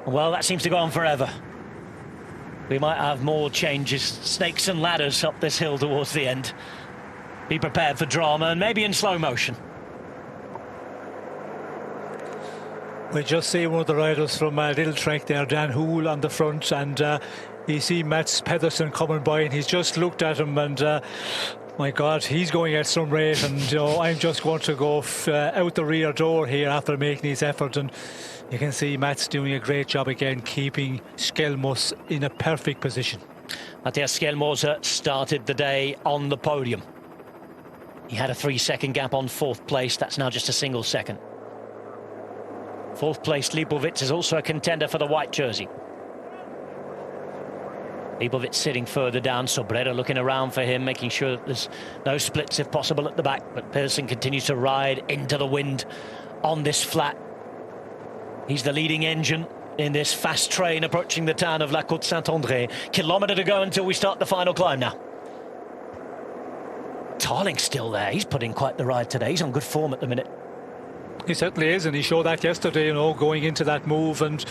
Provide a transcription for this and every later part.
Well, that seems to go on forever. We might have more changes, snakes and ladders up this hill towards the end. Be prepared for drama, and maybe in slow motion. We just see one of the riders from Little Trek there, Dan Hoole on the front, and you see Mats Pedersen coming by, and he's just looked at him, and my God, he's going at some rate, and I'm just going to go out the rear door here after making his effort. And you can see Mats doing a great job again, keeping Skelmos in a perfect position. Matthias Skelmos started the day on the podium. He had a 3-second gap on fourth place. That's now just a single second. Fourth place Lipovic is also a contender for the white jersey. Lipovic sitting further down, Sobrera looking around for him, making sure that there's no splits if possible at the back. But Pedersen continues to ride into the wind on this flat. He's the leading engine in this fast train approaching the town of La Côte-Saint-André. Kilometre to go until we start the final climb now. Tarling's still there. He's put in quite the ride today. He's on good form at the minute. He certainly is, and he showed that yesterday, going into that move, and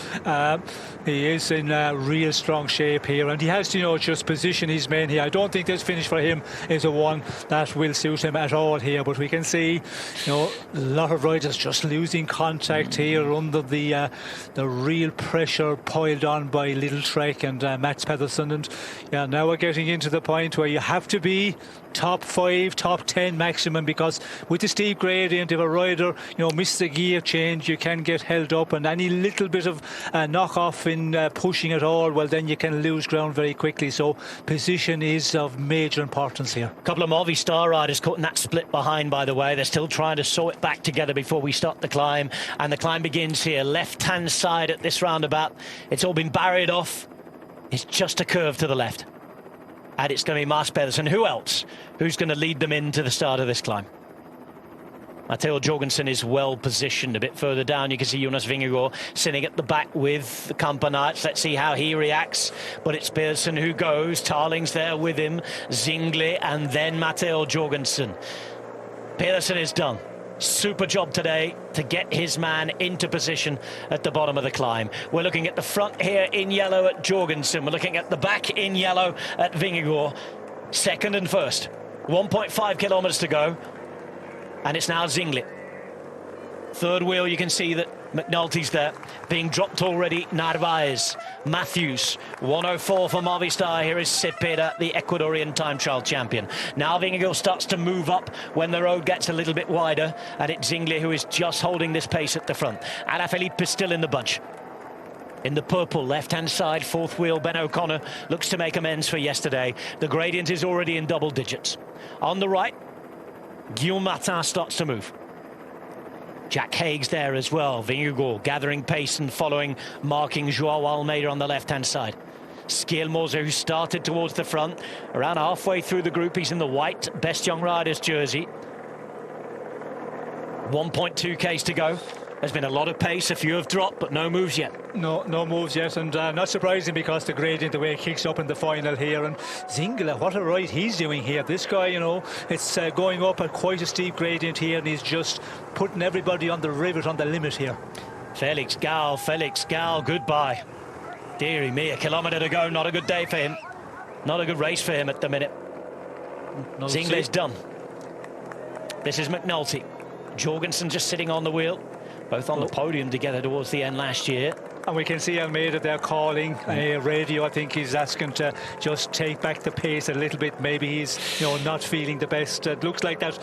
he is in real strong shape here, and he has to, just position his men here. I don't think this finish for him is a one that will suit him at all here, but we can see, a lot of riders just losing contact here under the real pressure piled on by Little Trek and Mats Pedersen, and now we're getting into the point where you have to be top 5, top 10 maximum, because with the steep gradient, if a rider miss the gear change, you can get held up, and any little bit of knock off in pushing at all, well, then you can lose ground very quickly. So position is of major importance here. A couple of Movistar riders caught in that split behind, by the way. They're still trying to sew it back together before we start the climb, and the climb begins here, left hand side at this roundabout. It's all been barried off. It's just a curve to the left, and it's going to be Mats Pedersen. Who else? Who's going to lead them into the start of this climb? Matteo Jorgensen is well positioned. A bit further down, you can see Jonas Vingegaard sitting at the back with the Campanites. Let's see how he reacts. But it's Pedersen who goes. Tarling's there with him. Zingli, and then Matteo Jorgensen. Pedersen is done. Super job today to get his man into position at the bottom of the climb. We're looking at the front here in yellow at Jorgensen. We're looking at the back in yellow at Vingegaard. Second and first. 1.5 kilometers to go. And it's now Zingli. Third wheel, you can see that McNulty's there. Being dropped already, Narvaez. Matthews, 1:04 for Movistar. Here is Cepeda, the Ecuadorian time trial champion. Now Vingegaard starts to move up when the road gets a little bit wider. And it's Zingli who is just holding this pace at the front. Alaphilippe is still in the bunch. In the purple, left-hand side, fourth wheel, Ben O'Connor looks to make amends for yesterday. The gradient is already in double digits. On the right, Guillaume Martin starts to move. Jack Haig's there as well. Vingegaard gathering pace and following, marking Joao Almeida on the left-hand side. Skelmos, who started towards the front, around halfway through the group. He's in the white Best Young Riders jersey. 1.2 Ks to go. There's been a lot of pace, a few have dropped, but no moves yet. No moves yet, and not surprising, because the gradient, the way it kicks up in the final here. And Zingler, what a ride he's doing here. This guy, it's going up at quite a steep gradient here, and he's just putting everybody on the rivet, on the limit here. Felix Gal, goodbye. Deary me, a kilometre to go. Not a good day for him. Not a good race for him at the minute. Zingler's done. This is McNulty. Jorgensen just sitting on the wheel. Both on the podium together towards the end last year. And we can see Almeida there calling radio. I think he's asking to just take back the pace a little bit. Maybe he's not feeling the best. It looks like that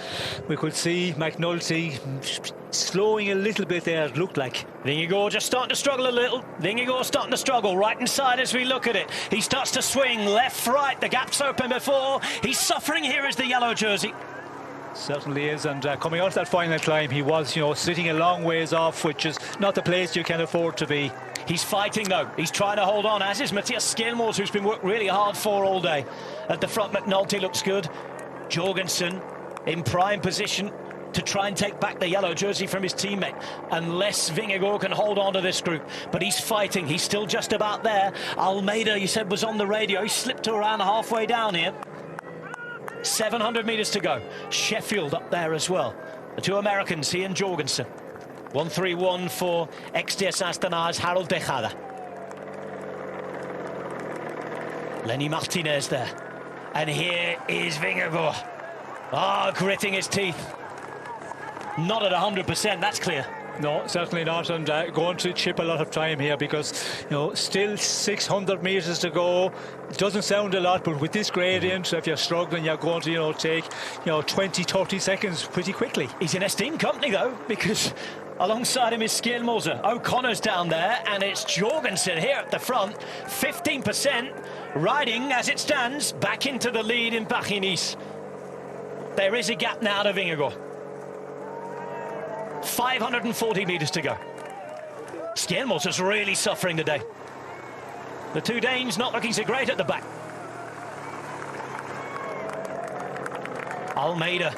we could see McNulty slowing a little bit there, it looked like. Vingegaard just starting to struggle a little. Vingegaard starting to struggle right inside as we look at it. He starts to swing left, right. The gap's open before. He's suffering here as the yellow jersey. Certainly is, and coming out of that final climb, he was, sitting a long ways off, which is not the place you can afford to be. He's fighting though. He's trying to hold on, as is Matthias Skelmos, who's been worked really hard for all day. At the front, McNulty looks good. Jorgensen in prime position to try and take back the yellow jersey from his teammate, unless Vingegaard can hold on to this group. But he's fighting. He's still just about there. Almeida, you said, was on the radio. He slipped around halfway down here. 700 metres to go. Sheffield up there as well. The two Americans, he and Jorgensen. 1:31 for XDS Astana's Harold Tejada. Lenny Martinez there. And here is Vingegaard. Gritting his teeth. Not at 100%, that's clear. No, certainly not, and going to chip a lot of time here because, you know, still 600 metres to go. It doesn't sound a lot, but with this gradient, if you're struggling, you're going to, you know, take, 20, 30 seconds pretty quickly. He's in esteemed company, though, because alongside him is Skjelmose. O'Connor's down there, and it's Jorgensen here at the front. 15% riding, as it stands, back into the lead in Paris-Nice. There is a gap now to Vingegaard. 540 metres to go. Skjelmose's really suffering today. The two Danes not looking so great at the back. Almeida.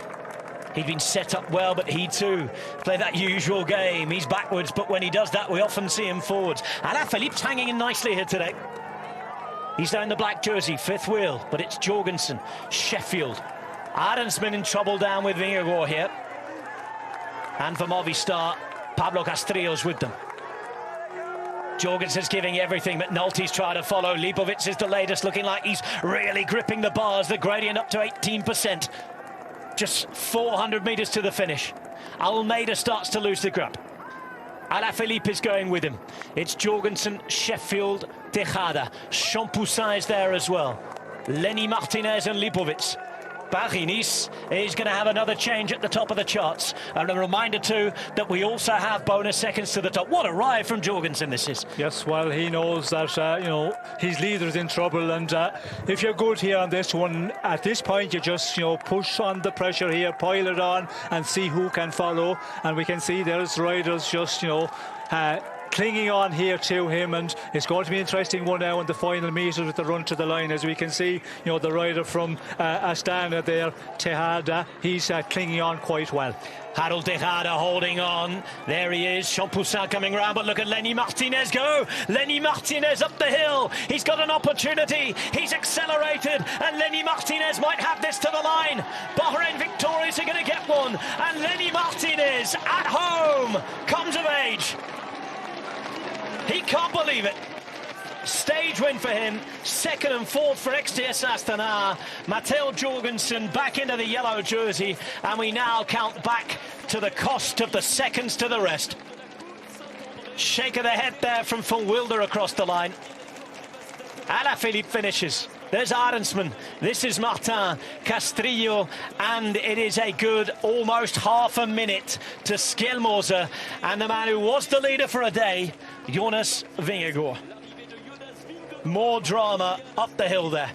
He'd been set up well, but he too played that usual game. He's backwards, but when he does that, we often see him forwards. Alaphilippe's hanging in nicely here today. He's down the black jersey, fifth wheel, but it's Jorgensen, Sheffield. Arensman in trouble down with Vingegaard here. And for Movistar, Pablo Castillo's with them. Jorgensen's giving everything, but Nolte's trying to follow. Lipovic is the latest, looking like he's really gripping the bars. The gradient up to 18%. Just 400 metres to the finish. Almeida starts to lose the grip. Alaphilippe is going with him. It's Jorgensen, Sheffield, Tejada. Champoussin is there as well. Lenny Martinez and Lipovic. Paris-Nice is going to have another change at the top of the charts. And a reminder too that we also have bonus seconds to the top. What a ride from Jorgensen this is. Yes, well, he knows that his leader is in trouble, and if you're good here on this one, at this point you just push on the pressure here, pile it on, and see who can follow. And we can see there's riders just clinging on here to him, and it's going to be an interesting one now in the final metres with the run to the line. As we can see, the rider from Astana there, Tejada, he's clinging on quite well. Harold Tejada holding on. There he is. Champoussin coming around, but look at Lenny Martinez go. Lenny Martinez up the hill. He's got an opportunity. He's accelerated, and Lenny Martinez might have this to the line. Bahrain victorious are going to get one, and Lenny Martinez at home comes of age. He can't believe it. Stage win for him. Second and fourth for XTS Astana. Matteo Jorgensen back into the yellow jersey. And we now count back to the cost of the seconds to the rest. Shake of the head there from Van Wilder across the line. Alaphilippe finishes. There's Arensman. This is Martin Castrillo, and it is a good almost half a minute to Skjelmose and the man who was the leader for a day, Jonas Vingegaard. More drama up the hill there.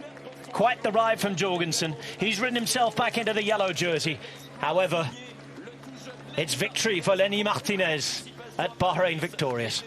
Quite the ride from Jorgensen. He's ridden himself back into the yellow jersey. However, it's victory for Lenny Martinez at Bahrain victorious.